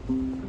Living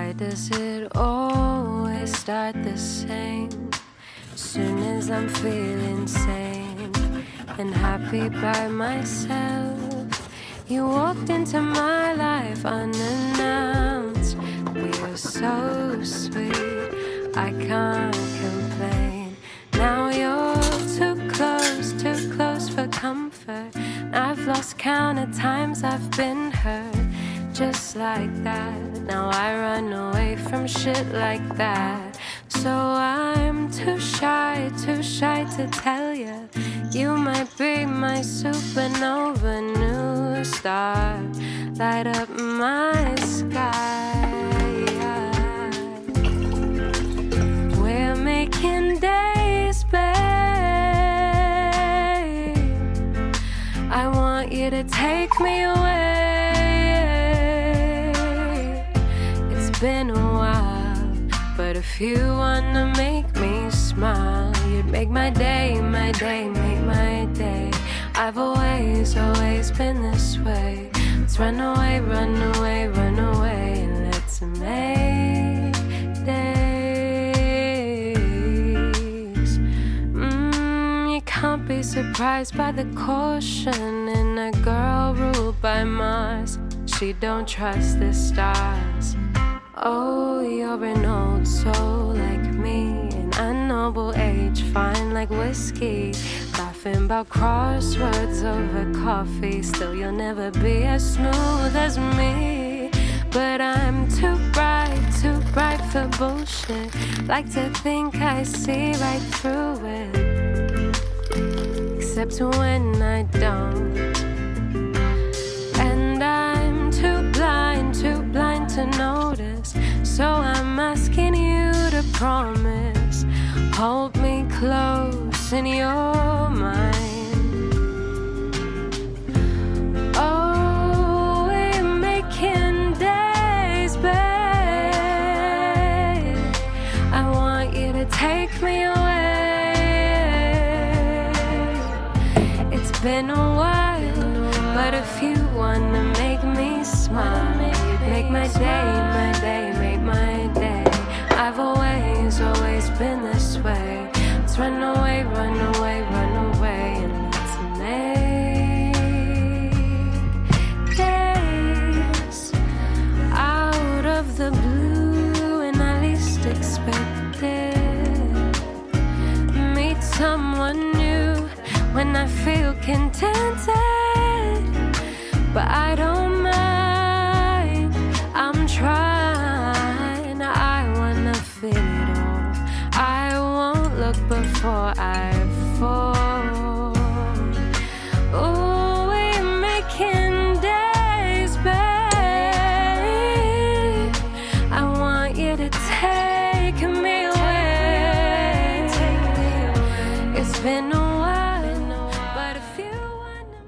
Why does it always start the same? Soon as I'm feeling sane and happy by myself, you walked into my life unannounced. We were so sweet, I can't complain. Now you're too close for comfort. I've lost count of times I've been hurt just like that. Now I run away from shit like that. So I'm too shy to tell you, you might be my supernova new star, light up my sky. We're making days, babe. I want you to take me away. It's been a while, but if you wanna make me smile, you'd make my day, make my day. I've always been this way. Let's run away, and let's make days. You can't be surprised by the caution in a girl ruled by Mars. She don't trust the stars. Oh, you're an old soul like me, an unknown age, fine like whiskey, laughing about crosswords over coffee. Still, you'll never be as smooth as me. But I'm too bright for bullshit. Like to think I see right through it, except when I don't. And I'm too blind to notice. So I'm asking you to promise, hold me close in your mind. Oh, we're making days, babe. I want you to take me away. It's been a while, but if you wanna make me smile, make my day, make my day. I've always been this way. Let's run away, and let's make days out of the blue and I least expected. Meet someone new when I feel contented, but I don't mind. I'm trying, I wanna feel it all. I won't look before I fall. Oh, we're making days, babe. I want you to take me away. It's been a while, but if you wanna.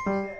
して